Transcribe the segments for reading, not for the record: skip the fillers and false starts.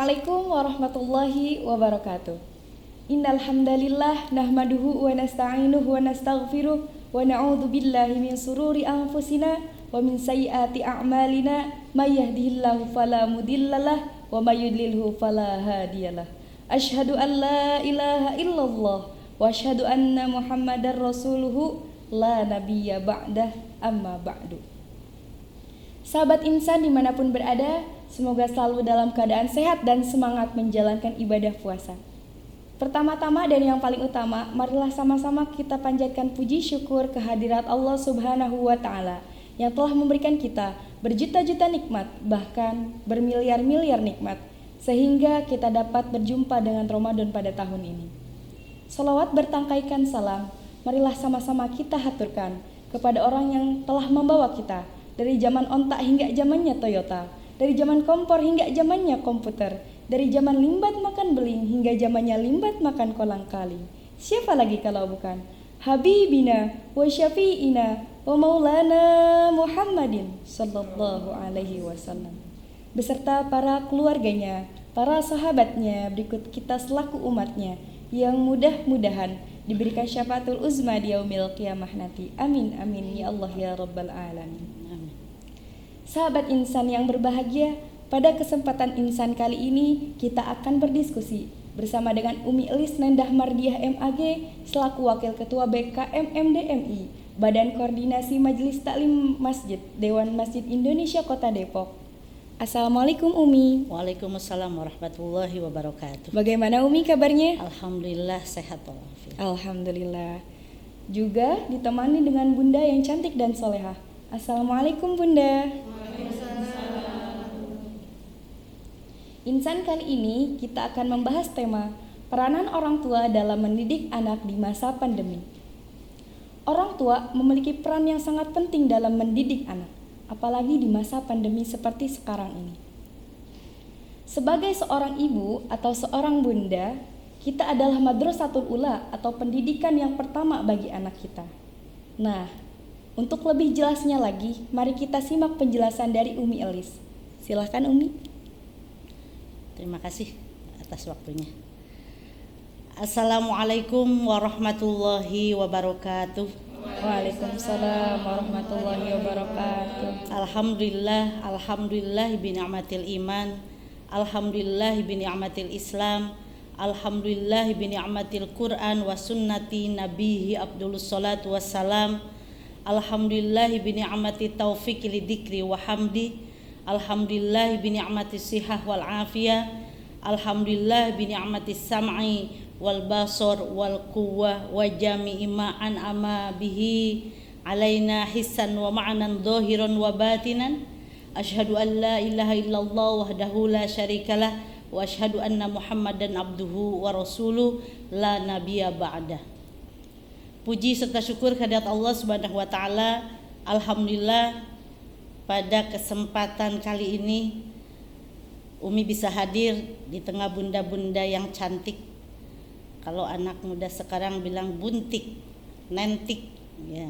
Assalamualaikum warahmatullahi wabarakatuh. Innal hamdalillah nahmaduhu wa nasta'inuhu wa nastaghfiruh wa na'udzu billahi min sururi anfusina wa min sayyiati a'malina may yahdihillahu fala mudhillalah wa may yudlilhu fala hadiyalah. Asyhadu an la ilaha illallah wa asyhadu anna Muhammadar rasuluhu la nabiyya ba'dah amma ba'du. Sahabat insan dimanapun berada, semoga selalu dalam keadaan sehat dan semangat menjalankan ibadah puasa. Pertama-tama dan yang paling utama, marilah sama-sama kita panjatkan puji syukur kehadirat Allah Subhanahu wa Ta'ala yang telah memberikan kita berjuta-juta nikmat, bahkan bermiliar-miliar nikmat, sehingga kita dapat berjumpa dengan Ramadan pada tahun ini. Salawat bertangkaikan salam, marilah sama-sama kita haturkan kepada orang yang telah membawa kita dari zaman ontak hingga zamannya Toyota, dari zaman kompor hingga zamannya komputer, dari zaman limbat makan beling hingga zamannya limbat makan kolang kaling. Siapa lagi kalau bukan Habibina wa Syafi'ina wa Maulana Muhammadin sallallahu alaihi wasallam beserta para keluarganya, para sahabatnya, berikut kita selaku umatnya yang mudah-mudahan diberikan syafaatul uzma di yaumil qiyamah nanti. Amin amin ya Allah ya rabbal alamin. Sahabat insan yang berbahagia, pada kesempatan insan kali ini kita akan berdiskusi bersama dengan Umi Elis Nendah Mardiah MAG selaku Wakil Ketua BKM MDMI Badan Koordinasi Majelis Taklim Masjid Dewan Masjid Indonesia Kota Depok. Assalamualaikum Umi. Waalaikumsalam warahmatullahi wabarakatuh. Bagaimana Umi kabarnya? Alhamdulillah sehat walafiat. Alhamdulillah. Juga ditemani dengan Bunda yang cantik dan solehah. Assalamualaikum Bunda. Insan kali ini kita akan membahas tema peranan orang tua dalam mendidik anak di masa pandemi. Orang tua memiliki peran yang sangat penting dalam mendidik anak, apalagi di masa pandemi seperti sekarang ini. Sebagai seorang ibu atau seorang bunda, kita adalah madrasatul ula atau pendidikan yang pertama bagi anak kita. Nah, untuk lebih jelasnya lagi, mari kita simak penjelasan dari Umi Elis. Silahkan Umi. Terima kasih atas waktunya. Assalamualaikum warahmatullahi wabarakatuh. Waalaikumsalam warahmatullahi wabarakatuh. Alhamdulillah bi ni'matil iman. Alhamdulillah bi ni'matil Islam. Alhamdulillah bi ni'matil Quran wa sunnati nabiyhi Abdulus salatu wassalam. Alhamdulillah bi ni'mati taufiq lidzikri wa hamdi. Alhamdulillah bi ni'mati sihah wal afiyah. Alhamdulillah bi ni'mati sam'i wal basar wal quwwah wa jami'i ma an'ama bihi alaina hissan wa ma'nan zahiran wa batinan. Asyhadu an la ilaha illallah wahdahu la syarikalah wa asyhadu anna Muhammadan abduhu wa rasuluh la nabiyya ba'dah. Puji serta syukur kehadirat Allah Subhanahu wa taala. Alhamdulillah pada kesempatan kali ini Umi bisa hadir di tengah bunda-bunda yang cantik. Kalau anak muda sekarang bilang buntik, nentik, ya.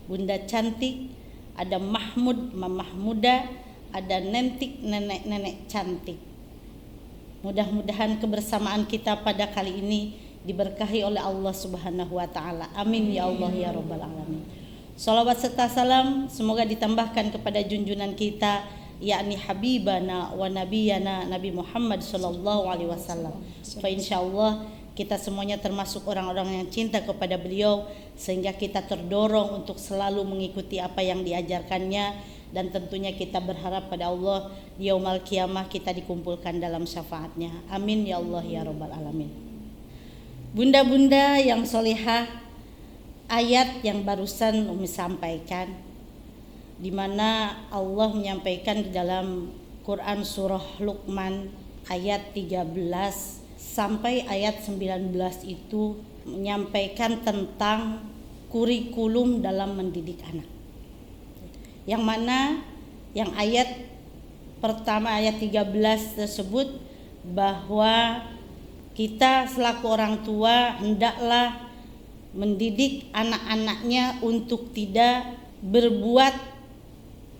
Bunda cantik, ada Mahmud, mamah muda, ada nentik, nenek-nenek cantik. Mudah-mudahan kebersamaan kita pada kali ini diberkahi oleh Allah Subhanahu wa taala. Amin ya Allah ya rabbal alamin. Salawat serta salam semoga ditambahkan kepada junjungan kita, yakni habibana wa nabiyana Nabi Muhammad sallallahu alaihi wasallam. Fa insyaallah kita semuanya termasuk orang-orang yang cinta kepada beliau, sehingga kita terdorong untuk selalu mengikuti apa yang diajarkannya, dan tentunya kita berharap pada Allah di yaumul qiyamah kita dikumpulkan dalam syafaatnya. Amin ya Allah ya rabbal alamin. Bunda-bunda yang solehah, ayat yang barusan Umi sampaikan, di mana Allah menyampaikan di dalam Quran surah Luqman ayat 13 sampai ayat 19 itu menyampaikan tentang kurikulum dalam mendidik anak. Yang mana yang ayat pertama ayat 13 tersebut bahwa kita selaku orang tua hendaklah mendidik anak-anaknya untuk tidak berbuat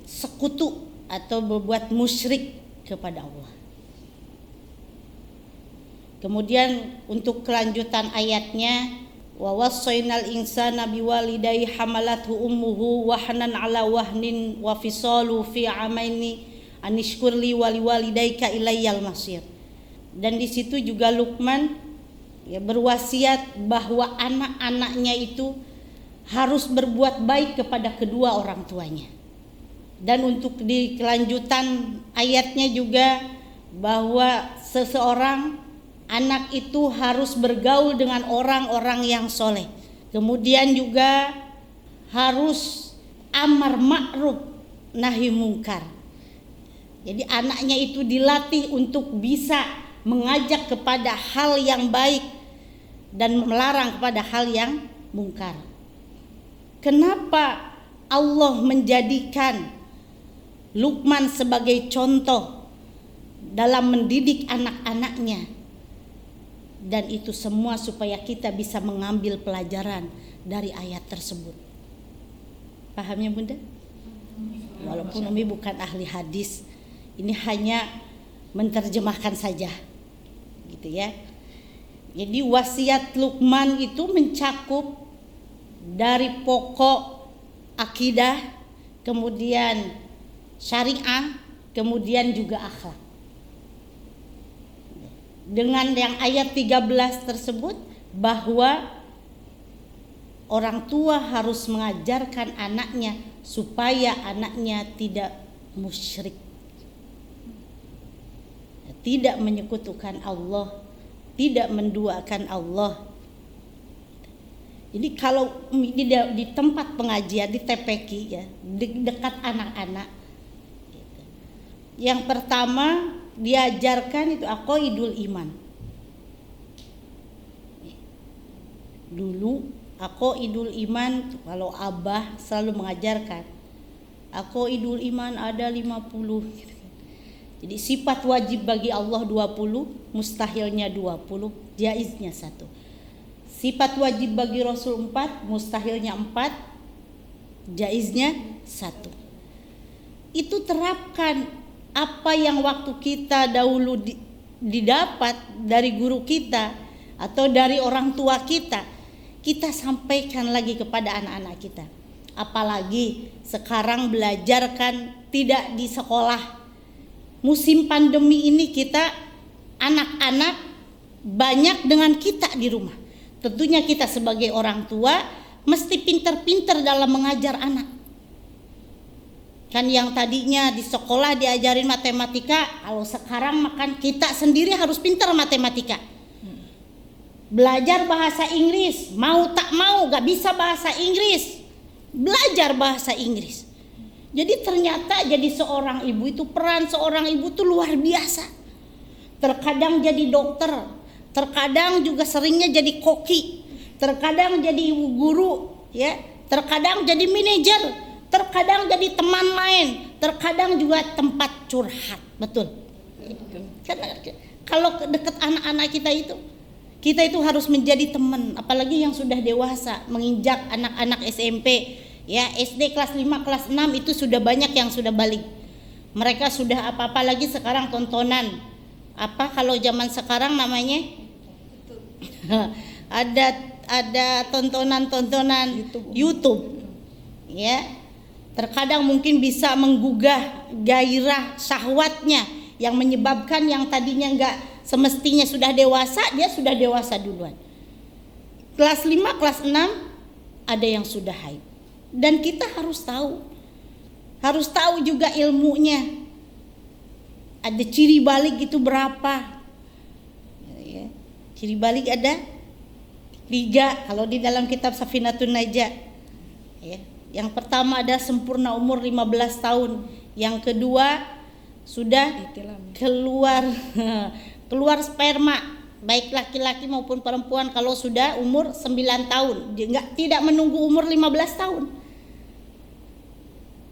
sekutu atau berbuat musyrik kepada Allah. Kemudian untuk kelanjutan ayatnya, wa wassaynal insana biwalidayhi hamalathu ummuhu wahnan ala wahnin wa fisalu fi amaini anishkurli waliwalidayka ilayyal masir. Dan di situ juga Luqman berwasiat bahwa anak-anaknya itu harus berbuat baik kepada kedua orang tuanya. Dan untuk di kelanjutan ayatnya juga bahwa seseorang anak itu harus bergaul dengan orang-orang yang soleh. Kemudian juga harus amar ma'ruf nahi mungkar. Jadi anaknya itu dilatih untuk bisa mengajak kepada hal yang baik dan melarang kepada hal yang mungkar. Kenapa Allah menjadikan Luqman sebagai contoh dalam mendidik anak-anaknya? Dan itu semua supaya kita bisa mengambil pelajaran dari ayat tersebut. Paham ya Bunda? Walaupun Umi bukan ahli hadis, ini hanya menerjemahkan saja, gitu ya. Jadi wasiat Luqman itu mencakup dari pokok akidah, kemudian syariah, kemudian juga akhlak. Dengan yang ayat 13 tersebut, bahwa orang tua harus mengajarkan anaknya supaya anaknya tidak musyrik, tidak menyekutukan Allah, tidak menduakan Allah. Jadi kalau di tempat pengajian di TPQ ya, dekat anak-anak, yang pertama diajarkan itu aqaidul iman. Dulu aqaidul iman, kalau abah selalu mengajarkan aqaidul iman ada 50. Jadi sifat wajib bagi Allah 20, mustahilnya 20, jaiznya 1. Sifat wajib bagi Rasul 4, mustahilnya 4, jaiznya 1. Itu terapkan apa yang waktu kita dahulu didapat dari guru kita atau dari orang tua kita, kita sampaikan lagi kepada anak-anak kita. Apalagi sekarang belajarkan tidak di sekolah. Musim pandemi ini kita anak-anak banyak dengan kita di rumah. Tentunya kita sebagai orang tua mesti pintar-pintar dalam mengajar anak. Kan yang tadinya di sekolah diajarin matematika, kalau sekarang makan kita sendiri harus pintar matematika. Belajar bahasa Inggris, mau tak mau gak bisa bahasa Inggris, belajar bahasa Inggris. Jadi ternyata jadi seorang ibu itu, peran seorang ibu itu luar biasa. Terkadang jadi dokter, terkadang juga seringnya jadi koki, terkadang jadi ibu guru, ya, terkadang jadi manajer, terkadang jadi teman main, terkadang juga tempat curhat. Betul. Kalau dekat anak-anak kita itu harus menjadi teman, apalagi yang sudah dewasa, menginjak anak-anak SMP, ya, SD kelas 5, kelas 6 itu sudah banyak yang sudah balik. Mereka sudah apa-apa lagi sekarang tontonan. Apa kalau zaman sekarang namanya? ada tontonan YouTube. Ya. Terkadang mungkin bisa menggugah gairah syahwatnya yang menyebabkan yang tadinya enggak semestinya sudah dewasa, dia sudah dewasa duluan. Kelas 5, kelas 6 ada yang sudah haid. Dan kita harus tahu juga ilmunya. Ada ciri balik itu berapa? Ya. Ciri balik ada 3 kalau di dalam kitab Safinatun Najah. Ya. Yang pertama ada sempurna umur 15 tahun. Yang kedua sudah keluar sperma, baik laki-laki maupun perempuan kalau sudah umur 9 tahun. Tidak menunggu umur 15 tahun.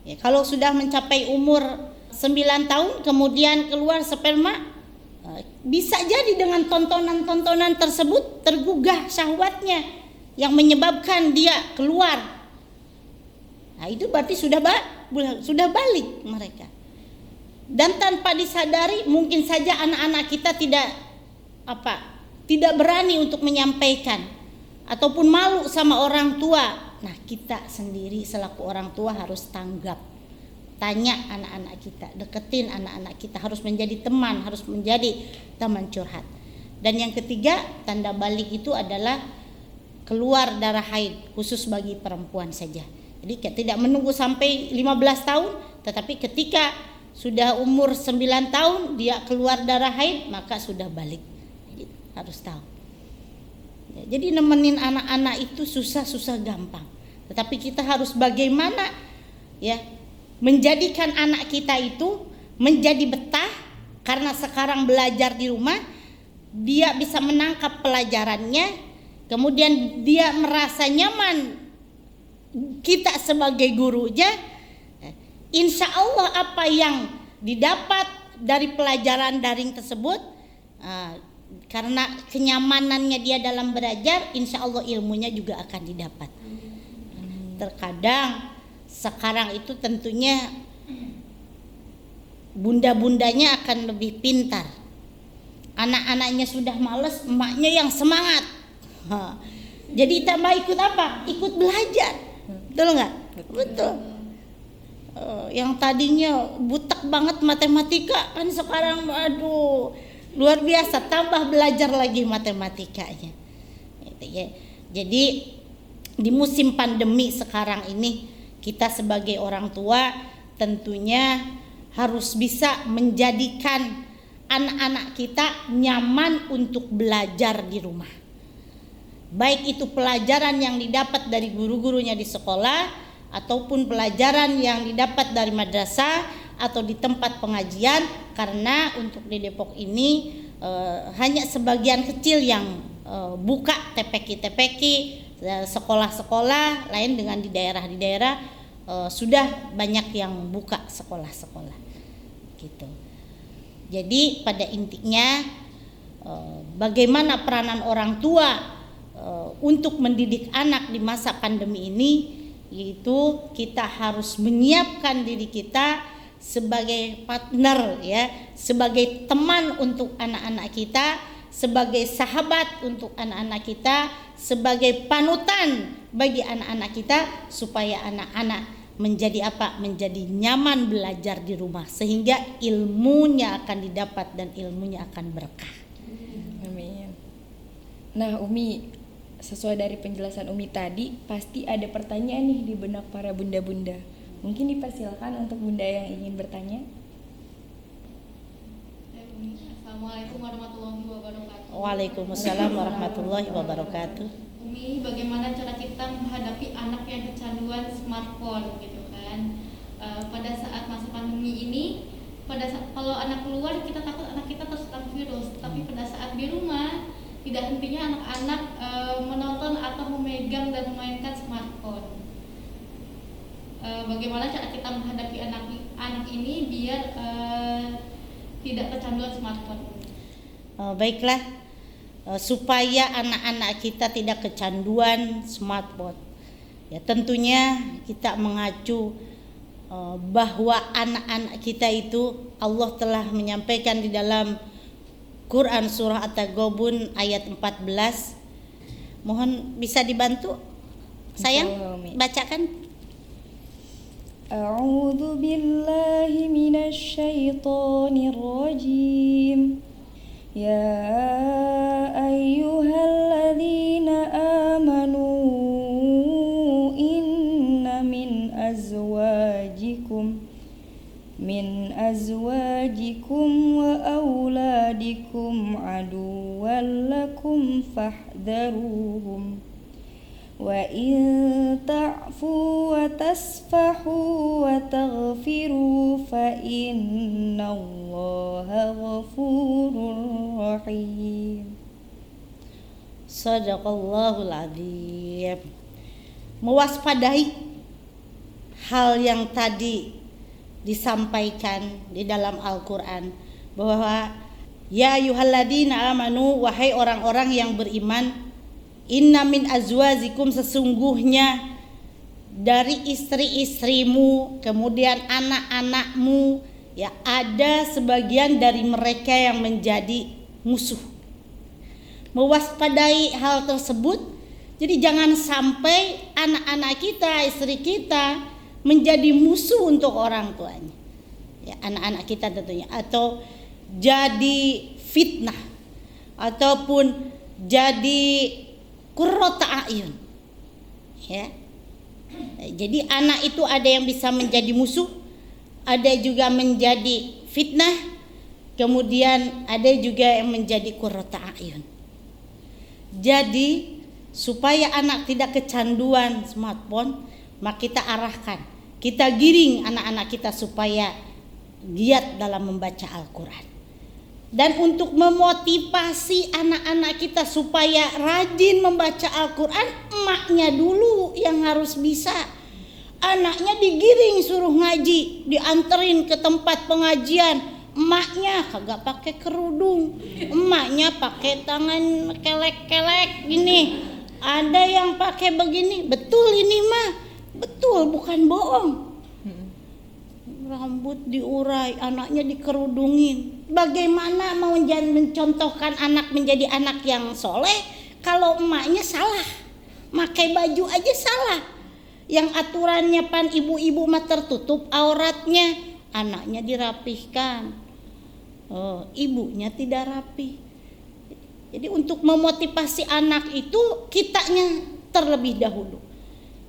Ya, kalau sudah mencapai umur 9 tahun kemudian keluar sperma, bisa jadi dengan tontonan-tontonan tersebut tergugah syahwatnya yang menyebabkan dia keluar. Nah, itu berarti sudah balik mereka. Dan tanpa disadari mungkin saja anak-anak kita tidak tidak berani untuk menyampaikan ataupun malu sama orang tua. Nah, kita sendiri selaku orang tua harus tanggap. Tanya anak-anak kita, deketin anak-anak kita, harus menjadi teman, harus menjadi teman curhat. Dan yang ketiga, tanda balik itu adalah keluar darah haid, khusus bagi perempuan saja. Jadi tidak menunggu sampai 15 tahun, tetapi ketika sudah umur 9 tahun dia keluar darah haid, maka sudah balik. Jadi, harus tahu. Ya, jadi nemenin anak-anak itu susah-susah gampang. Tetapi kita harus bagaimana ya menjadikan anak kita itu menjadi betah, karena sekarang belajar di rumah dia bisa menangkap pelajarannya, kemudian dia merasa nyaman kita sebagai gurunya. Insya Allah apa yang didapat dari pelajaran daring tersebut, karena kenyamanannya dia dalam belajar, insya Allah ilmunya juga akan didapat. Terkadang sekarang itu tentunya bunda-bundanya akan lebih pintar. Anak-anaknya sudah malas, emaknya yang semangat. Jadi tambah ikut apa? Ikut belajar. Betul nggak? Betul. Yang tadinya butek banget matematika, kan sekarang aduh luar biasa, tambah belajar lagi matematikanya. Jadi di musim pandemi sekarang ini, kita sebagai orang tua tentunya harus bisa menjadikan anak-anak kita nyaman untuk belajar di rumah. Baik itu pelajaran yang didapat dari guru-gurunya di sekolah, ataupun pelajaran yang didapat dari madrasah atau di tempat pengajian. Karena untuk di Depok ini hanya sebagian kecil yang buka TPQ sekolah-sekolah lain, dengan di daerah sudah banyak yang buka sekolah-sekolah gitu. Jadi pada intinya bagaimana peranan orang tua untuk mendidik anak di masa pandemi ini, yaitu kita harus menyiapkan diri kita sebagai partner ya, sebagai teman untuk anak-anak kita, sebagai sahabat untuk anak-anak kita, sebagai panutan bagi anak-anak kita, supaya anak-anak menjadi apa? Menjadi nyaman belajar di rumah, sehingga ilmunya akan didapat dan ilmunya akan berkah. Amin. Nah, Umi, sesuai dari penjelasan Umi tadi, pasti ada pertanyaan nih di benak para bunda-bunda. Mungkin dipersilakan untuk bunda yang ingin bertanya. Assalamualaikum warahmatullahi wabarakatuh. Waalaikumsalam warahmatullahi wabarakatuh. Umi, bagaimana cara kita menghadapi anak yang kecanduan smartphone gitu kan? Pada saat masa pandemi ini, kalau anak keluar kita takut anak kita terserang virus, tapi pada saat di rumah tidak hentinya anak-anak menonton atau memegang dan memainkan smartphone. Bagaimana cara kita menghadapi anak ini biar tidak kecanduan smartphone? Baiklah, supaya anak-anak kita tidak kecanduan smartphone, ya tentunya kita mengacu bahwa anak-anak kita itu Allah telah menyampaikan di dalam Quran surah At-Taghabun ayat 14. Mohon bisa dibantu sayang bacakan. A'udzu billahi minasy syaithanir rajim. Ya ayyuhalladzina amanu inna min azwajikum wa auladikum aduwwan lakum fahdharuhum wa in ta'fu wa tasfahu wa taghfiru fa innallaha ghafurur rahim. Shadaqallahul adzim. Mewaspadai hal yang tadi disampaikan di dalam Al-Quran, bahwa ya ayyuhalladzina amanu, wahai orang-orang yang beriman, inna min azwajikum, sesungguhnya dari istri-istrimu, kemudian anak-anakmu, ya ada sebagian dari mereka yang menjadi musuh. mewaspadai hal tersebut. Jadi jangan sampai anak-anak kita, istri kita menjadi musuh untuk orang tuanya. Ya, anak-anak kita tentunya, atau jadi fitnah ataupun jadi qurrata a'yun. Ya. Jadi anak itu ada yang bisa menjadi musuh, ada juga menjadi fitnah, kemudian ada juga yang menjadi qurrata a'yun. Jadi supaya anak tidak kecanduan smartphone, maka kita arahkan, kita giring anak-anak kita supaya giat dalam membaca Al-Quran. Dan untuk memotivasi anak-anak kita supaya rajin membaca Al-Quran, emaknya dulu yang harus bisa. Anaknya digiring suruh ngaji, dianterin ke tempat pengajian, emaknya kagak pakai kerudung, emaknya pakai tangan kelek-kelek gini. Ada yang pakai begini, betul ini mah, betul bukan bohong. Rambut diurai, anaknya dikerudungin. Bagaimana mau mencontohkan anak menjadi anak yang soleh kalau emaknya salah, pakai baju aja salah. Yang aturannya pan ibu-ibu mah tertutup auratnya, anaknya dirapihkan, ibunya tidak rapi. Jadi untuk memotivasi anak itu kitanya terlebih dahulu.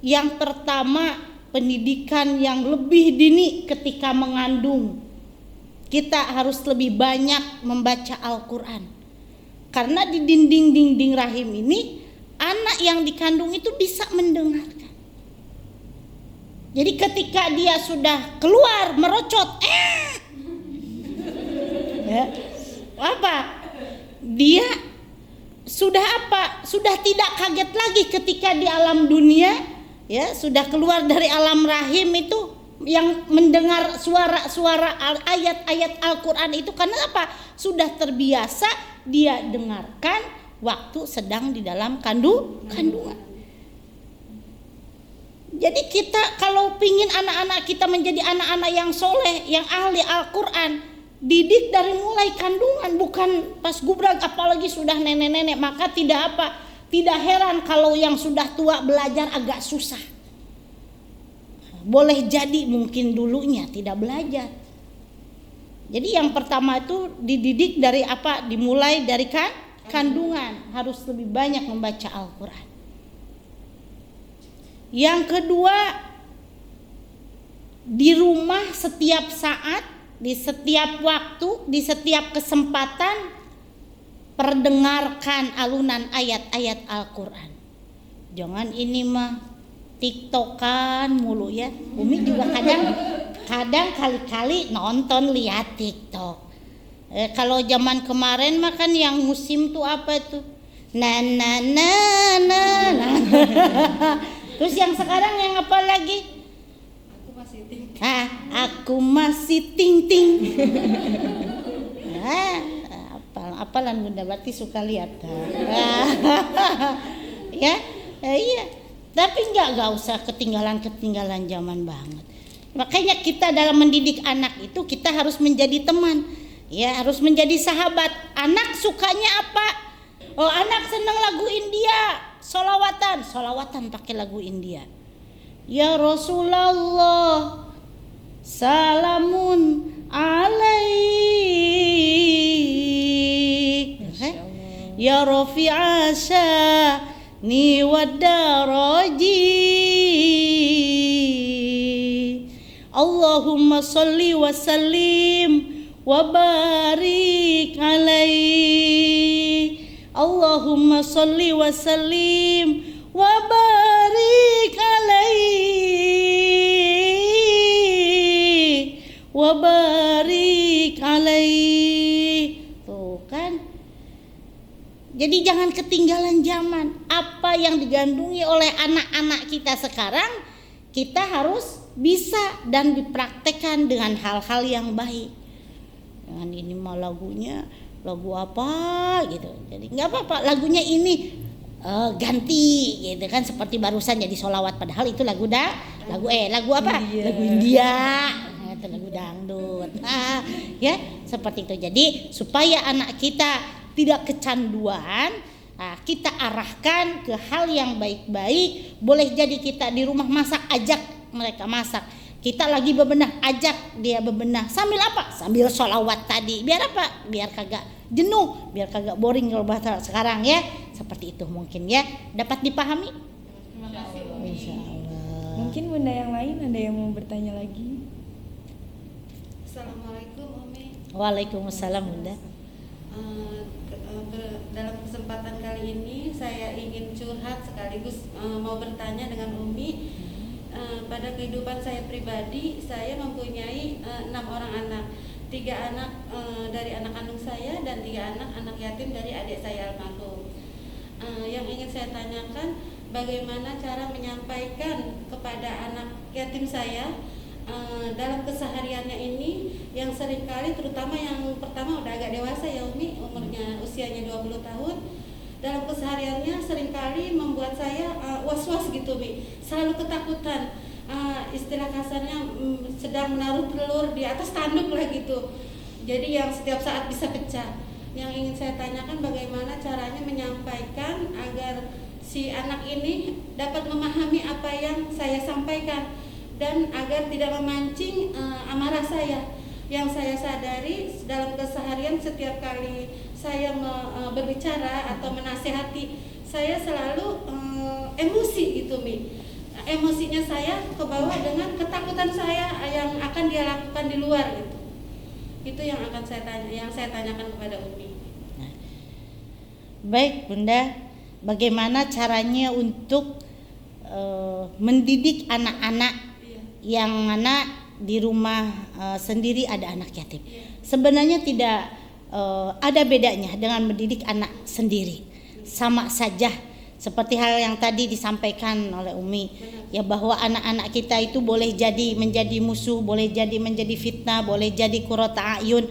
Yang pertama, pendidikan yang lebih dini ketika mengandung. Kita harus lebih banyak membaca Al-Quran. Karena di dinding-dinding rahim ini, anak yang dikandung itu bisa mendengarkan. Jadi ketika dia sudah keluar merocot, ya, apa? Dia sudah apa? Sudah tidak kaget lagi ketika di alam dunia, ya, sudah keluar dari alam rahim itu yang mendengar suara-suara ayat-ayat Al-Quran itu. Karena apa? Sudah terbiasa dia dengarkan waktu sedang di dalam kandungan. Jadi kita kalau pingin anak-anak kita menjadi anak-anak yang soleh, yang ahli Al-Quran, didik dari mulai kandungan, bukan pas gubrag, apalagi sudah nenek-nenek. Maka tidak heran kalau yang sudah tua belajar agak susah. Boleh jadi mungkin dulunya tidak belajar. Jadi yang pertama itu dididik dari apa? Dimulai dari kandungan, harus lebih banyak membaca Al-Quran. Yang kedua, di rumah setiap saat, di setiap waktu, di setiap kesempatan, perdengarkan alunan ayat-ayat Al-Quran. Jangan ini mah TikTokan mulu ya. Umi juga kadang kali-kali nonton lihat TikTok. Kalau zaman kemarin mah kan yang musim tuh apa tuh? Na. Terus yang sekarang yang apa lagi? Aku masih ting. Apalan Bunda berarti suka lihat. Ya, iya. Tapi enggak usah ketinggalan zaman banget. Makanya kita dalam mendidik anak itu kita harus menjadi teman. Ya, harus menjadi sahabat. Anak sukanya apa? Oh, anak senang lagu India, solawatan pakai lagu India. Ya Rasulullah, salamun alaik. Ya Rafi'a sya'ni waddaraji. Allahumma salli wa sallim wa barik alaihi. Allahumma salli wa sallim wa barik alaihi wa barik alaihi. Tuh kan. Jadi jangan ketinggalan zaman. Apa yang digandungi oleh anak-anak kita sekarang, kita harus bisa dan dipraktekkan dengan hal-hal yang baik. Jangan ini mah lagunya lagu apa gitu. Jadi nggak apa-apa lagunya ini ganti gitu kan, seperti barusan jadi solawat padahal itu lagu apa? India. Lagu India. Itu lagu dangdut. Ya, seperti itu. Jadi supaya anak kita tidak kecanduan, kita arahkan ke hal yang baik-baik. Boleh jadi kita di rumah masak, ajak mereka masak. Kita lagi bebenah, ajak dia bebenah. Sambil apa? Sambil sholawat tadi. Biar apa? Biar kagak jenuh, biar kagak boring kalau bahasa sekarang ya. Seperti itu mungkin ya. Dapat dipahami? Terima kasih Umi. Insyaallah. Mungkin bunda yang lain ada yang mau bertanya lagi? Assalamualaikum Umi. Waalaikumsalam Bunda. Dalam kesempatan kali ini saya ingin curhat sekaligus mau bertanya dengan Umi. Pada kehidupan saya pribadi, saya mempunyai 6 orang anak. 3 anak dari anak kandung saya dan 3 anak yatim dari adik saya almarhum. Yang ingin saya tanyakan, bagaimana cara menyampaikan kepada anak yatim saya dalam kesehariannya ini, yang seringkali, terutama yang pertama udah agak dewasa ya Umi, umurnya usianya 20 tahun. Dalam kesehariannya seringkali membuat saya was-was gitu Umi, selalu ketakutan, istilah kasarnya sedang menaruh telur di atas tanduk lah gitu. Jadi yang setiap saat bisa pecah. Yang ingin saya tanyakan, bagaimana caranya menyampaikan agar si anak ini dapat memahami apa yang saya sampaikan dan agar tidak memancing amarah saya. Yang saya sadari dalam keseharian, setiap kali saya berbicara atau menasihati, saya selalu emosi gitu Mi. Emosinya saya kebawa dengan ketakutan saya yang akan dia lakukan di luar gitu. Itu yang akan saya tanyakan kepada Umi. Baik Bunda, bagaimana caranya untuk mendidik anak-anak yang mana di rumah sendiri ada anak yatim? Sebenarnya tidak ada bedanya dengan mendidik anak sendiri, sama saja seperti hal yang tadi disampaikan oleh Umi, ya, bahwa anak-anak kita itu boleh jadi menjadi musuh, boleh jadi menjadi fitnah, boleh jadi qurrata ayun,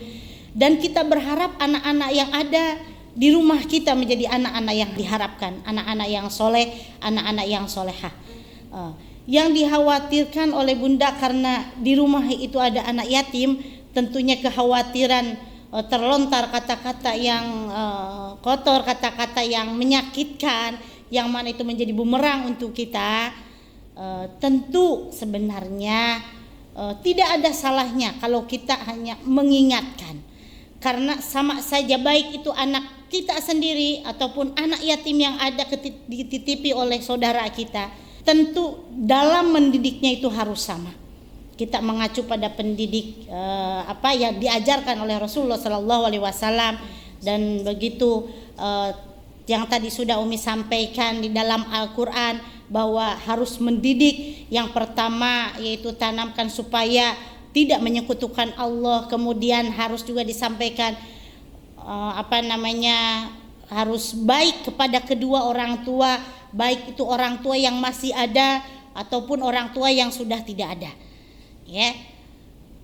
dan kita berharap anak-anak yang ada di rumah kita menjadi anak-anak yang diharapkan, anak-anak yang soleh, anak-anak yang solehah. Yang dikhawatirkan oleh Bunda karena di rumah itu ada anak yatim, tentunya kekhawatiran terlontar kata-kata yang kotor, kata-kata yang menyakitkan, yang mana itu menjadi bumerang untuk kita. Tentu sebenarnya tidak ada salahnya kalau kita hanya mengingatkan, karena sama saja baik itu anak kita sendiri ataupun anak yatim yang ada dititipi oleh saudara kita. Tentu dalam mendidiknya itu harus sama. Kita mengacu pada pendidik apa yang diajarkan oleh Rasulullah SAW, dan begitu yang tadi sudah Umi sampaikan di dalam Al-Quran, bahwa harus mendidik yang pertama yaitu tanamkan supaya tidak menyekutukan Allah. Kemudian harus juga disampaikan harus baik kepada kedua orang tua, baik itu orang tua yang masih ada ataupun orang tua yang sudah tidak ada. Ya.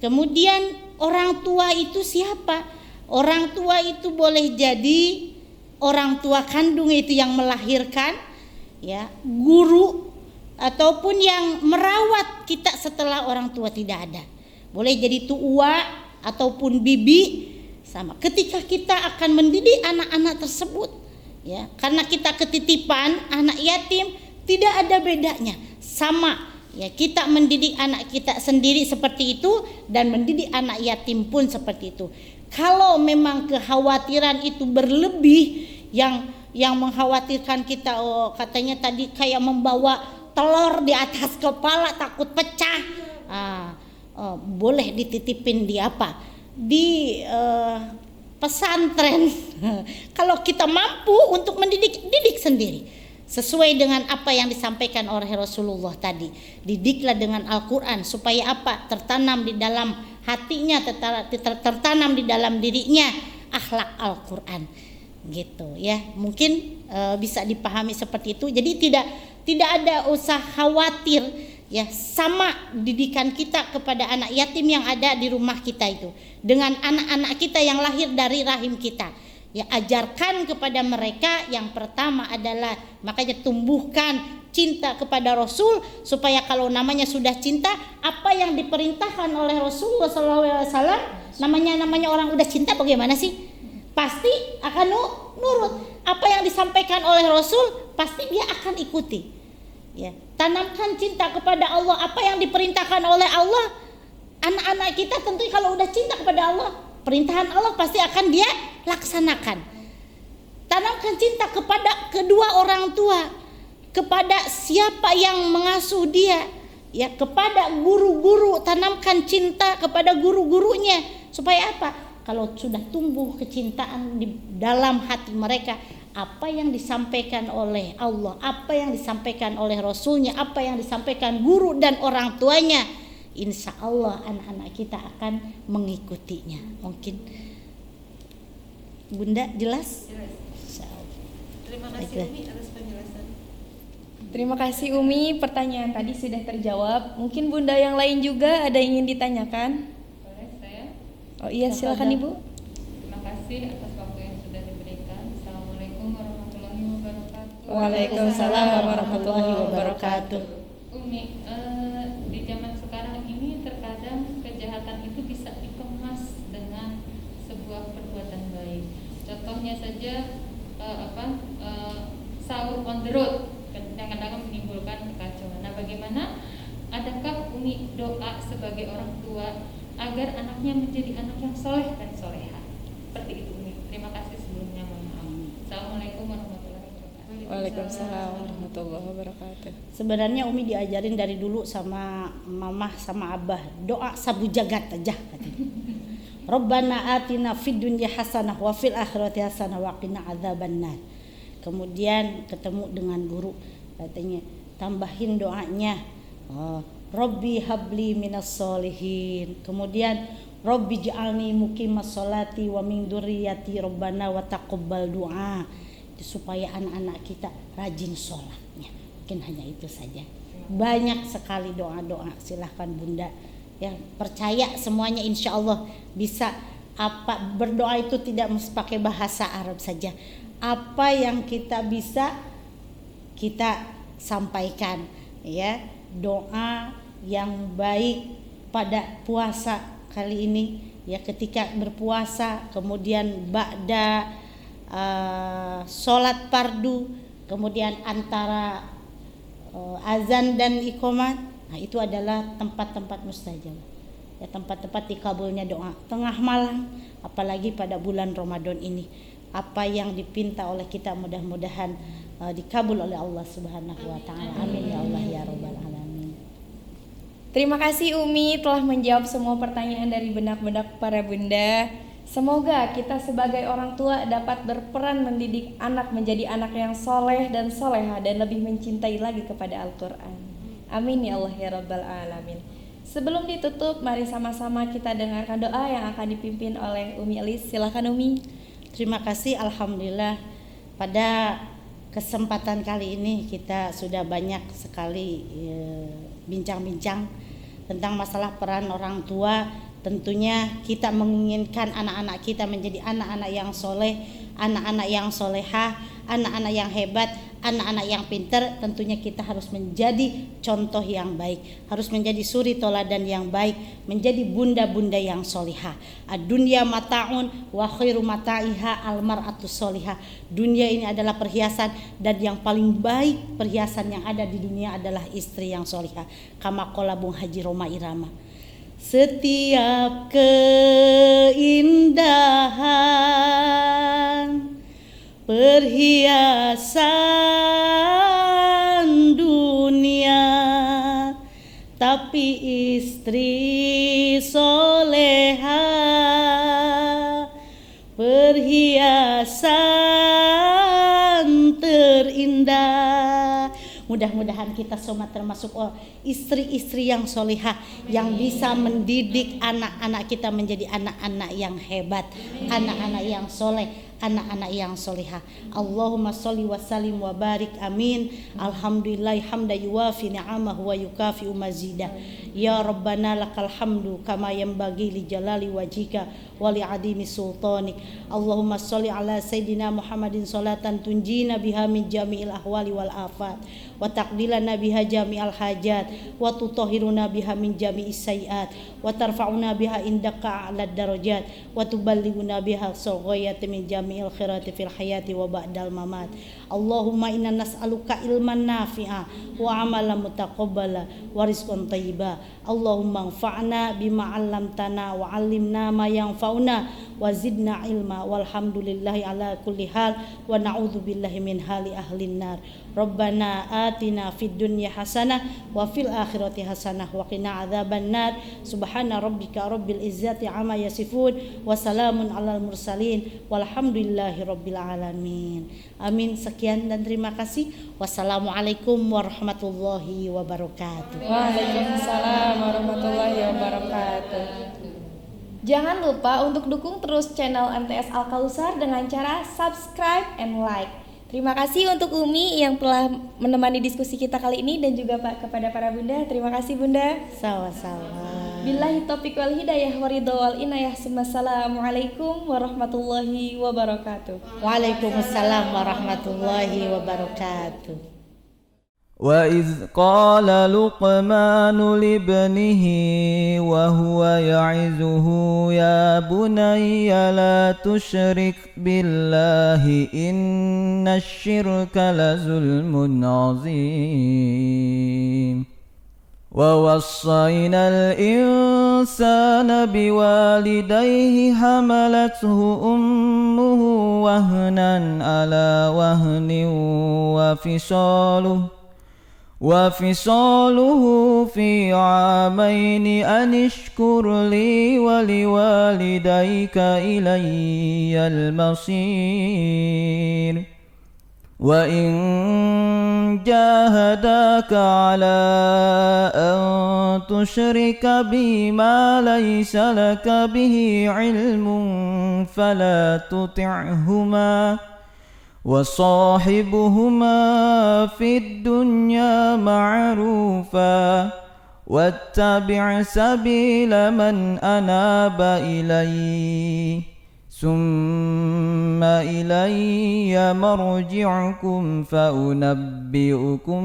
Kemudian orang tua itu siapa? Orang tua itu boleh jadi orang tua kandung itu yang melahirkan, ya, guru ataupun yang merawat kita setelah orang tua tidak ada. Boleh jadi tua ataupun bibi, sama. Ketika kita akan mendidik anak-anak tersebut, ya, karena kita ketitipan anak yatim, tidak ada bedanya, sama, ya, kita mendidik anak kita sendiri seperti itu dan mendidik anak yatim pun seperti itu. Kalau memang kekhawatiran itu berlebih, yang mengkhawatirkan kita, katanya tadi kayak membawa telur di atas kepala takut pecah, boleh dititipin di apa? Di pesantren. Kalau kita mampu untuk didik sendiri sesuai dengan apa yang disampaikan oleh Rasulullah tadi, didiklah dengan Al-Quran supaya apa? Tertanam di dalam hatinya, tertanam di dalam dirinya akhlak Al-Quran, gitu ya. Mungkin bisa dipahami seperti itu. Jadi tidak ada usah khawatir, ya, sama didikan kita kepada anak yatim yang ada di rumah kita itu dengan anak-anak kita yang lahir dari rahim kita, ya. Ajarkan kepada mereka yang pertama adalah, makanya tumbuhkan cinta kepada Rasul, supaya kalau namanya sudah cinta, apa yang diperintahkan oleh Rasulullah SAW, namanya orang udah cinta bagaimana sih? Pasti akan nurut. Apa yang disampaikan oleh Rasul pasti dia akan ikuti. Ya, tanamkan cinta kepada Allah. Apa yang diperintahkan oleh Allah, anak-anak kita tentu kalau udah cinta kepada Allah, perintahan Allah pasti akan dia laksanakan. Tanamkan cinta kepada kedua orang tua, kepada siapa yang mengasuh dia, ya, kepada guru-guru, tanamkan cinta kepada guru-gurunya. Supaya apa? Kalau sudah tumbuh kecintaan di dalam hati mereka, apa yang disampaikan oleh Allah, apa yang disampaikan oleh Rasulnya, apa yang disampaikan guru dan orang tuanya, insya Allah anak-anak kita akan mengikutinya. Mungkin Bunda jelas? Terima kasih Umi atas penjelasan. Terima kasih Umi, pertanyaan tadi sudah terjawab. Mungkin Bunda yang lain juga ada yang ingin ditanyakan? Boleh saya? Oh iya, silakan Ibu. Terima kasih atas waktu yang sudah diberikan. Assalamualaikum warahmatullahi wabarakatuh. Waalaikumsalam warahmatullahi wabarakatuh. Umi, di zaman sekarang ini terkadang kejahatan itu bisa dikemas dengan sebuah perbuatan baik. Contohnya saja sahur on the road kadang-kadang menimbulkan kekacauan. Nah, bagaimana? Adakah Umi doa sebagai orang tua agar anaknya menjadi anak yang soleh dan soleha? Seperti itu Umi. Terima kasih sebelumnya, mohon maaf. Assalamualaikum warahmatullahi wabarakatuh. Waalaikumsalam warahmatullahi wabarakatuh. Sebenarnya Umi diajarin dari dulu sama mamah sama abah, doa sabu jagat aja katanya. Rabbana atina fid dunya hasanah wa fil akhirati hasanah wa qina adzabannar. Kemudian ketemu dengan guru, katanya tambahin doanya, Rabbi habli minas solihin. Kemudian Rabbi ja'alni muqimas sholati wa min dzurriyyati rabbana wa taqabbal du'a. Supaya anak-anak kita rajin sholatnya. Mungkin hanya itu saja. Banyak sekali doa-doa, silahkan Bunda. Ya, percaya semuanya insya Allah bisa. Apa berdoa itu tidak mesti pakai bahasa Arab saja. Apa yang kita bisa kita sampaikan, ya, doa yang baik pada puasa kali ini, ya, ketika berpuasa, kemudian ba'da sholat fardu, kemudian antara azan dan iqamah. Nah, itu adalah tempat-tempat mustajab, ya, tempat-tempat dikabulnya doa tengah malam, apalagi pada bulan Ramadan ini. Apa yang dipinta oleh kita mudah-mudahan dikabul oleh Allah Subhanahu wa taala. Amin ya Allah ya rabbal alamin. Terima kasih Umi telah menjawab semua pertanyaan dari benak-benak para bunda. Semoga kita sebagai orang tua dapat berperan mendidik anak menjadi anak yang soleh dan soleha dan lebih mencintai lagi kepada Al-Quran. Amin ya Allah ya rabbal alamin. Sebelum ditutup, mari sama-sama kita dengarkan doa yang akan dipimpin oleh Umi Elis. Silakan Umi. Terima kasih, alhamdulillah pada kesempatan kali ini kita sudah banyak sekali bincang-bincang tentang masalah peran orang tua. Tentunya kita menginginkan anak-anak kita menjadi anak-anak yang soleh, anak-anak yang solehah, anak-anak yang hebat, anak-anak yang pintar. Tentunya kita harus menjadi contoh yang baik, harus menjadi suri toladan yang baik, menjadi bunda-bunda yang solihah. Ad-dunya mata'un wa khairu mata'iha al-mar'atu solihah. Dunia ini adalah perhiasan dan yang paling baik perhiasan yang ada di dunia adalah istri yang solihah. Kama qala Bung Haji Roma Irama. Setiap keindahan perhiasan dunia, tapi istri soleha perhiasan terindah. Mudah-mudahan kita semua termasuk istri-istri yang solehah, yang bisa mendidik anak-anak kita menjadi anak-anak yang hebat, anak-anak yang soleh, anak-anak yang solehah. Allahumma sholli wa sallim wa barik, amin. Alhamdulillah hamda yuwafi ni'amahu wa yukafi'u mazidah. Ya Rabbana lakal hamdu kama yanbaghi li jalali wajhika wa li adimi sultanik. Allahumma sholli ala sayyidina Muhammadin salatan tunjina biha min jami'il ahwali wal afat wa taqdilana biha jami'al hajat wa tutahhiruna biha min jami'is sayiat wa tarfa'una biha indaka a'lad darajat wa tuballighuna biha saghayati min jami'il khairati fil hayati wa ba'dal mamat. Allahumma inna nas'aluka ilman nafi'a wa amalan mutaqabbala wa rizqan thayyiba. Allahumma anfa'na bima 'allamtana wa 'allimna ma yanfa'una wa zidna ilma walhamdulillahi ala kulli hal wa na'udzu billahi min hali ahlin nar. Rabbana atina fid dunya hasanah wa fil akhirati hasanah wa qina adzaban nar. Subhana rabbika rabbil izzati amma yasifun wa salamun alal mursalin walhamdulillahi rabbil alamin. Amin. Sekian dan terima kasih. Wassalamualaikum warahmatullahi wabarakatuh. Waalaikumsalam warahmatullahi wabarakatuh. Jangan lupa untuk dukung terus channel MTS Al Kausar dengan cara subscribe and like. Terima kasih untuk Umi yang telah menemani diskusi kita kali ini dan juga kepada para bunda. Terima kasih bunda. Sama-sama. Billahi taufiq wal hidayah waridho wal inayah. Assalamualaikum warahmatullahi wabarakatuh. Waalaikumsalam warahmatullahi wabarakatuh. وَإِذْ قَالَ لُقْمَانُ لِابْنِهِ وَهُوَ يَعِظُهُ يَا بُنَيَّ لَا تُشْرِكْ بِاللَّهِ إِنَّ الشِّرْكَ لَظُلْمٌ عَظِيمٌ وَوَصَّيْنَا الْإِنسَانَ بِوَالِدَيْهِ حَمَلَتْهُ أُمُّهُ وَهْنًا عَلَى وَهْنٍ وفصاله في عامين أن اشكر لي ولوالديك إلي المصير وإن جاهداك على أن تشرك بي ما ليس لك به علم فلا تطعهما وصاحبهما في الدنيا معروفا واتبع سبيل من أناب إلي ثم إلي مرجعكم فأنبئكم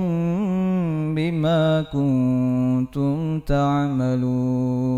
بما كنتم تعملون